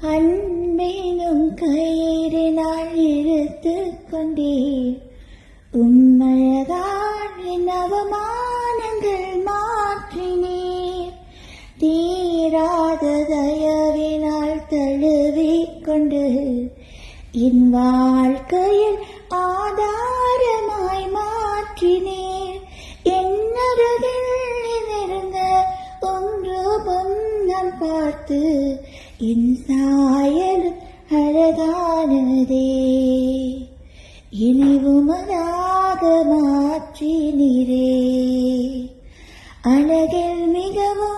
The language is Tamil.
அன்பேனும் கயிறினால் இழுத்து கொண்டீர். உம்மழகால் என் அவமானங்கள் மாற்றினீர். தீராத தயவினால் தழுவிக்கொண்டு என் வாழ்க்கையில் ஆதாரமாய் மாற்றினீர். என்னருகில் இருந்த ஒன்று பொன்னம் பார்த்து என் சாயல் அழகானதே. இனிவுமதாக மாற்றினீரே. அழகில் மிகவும்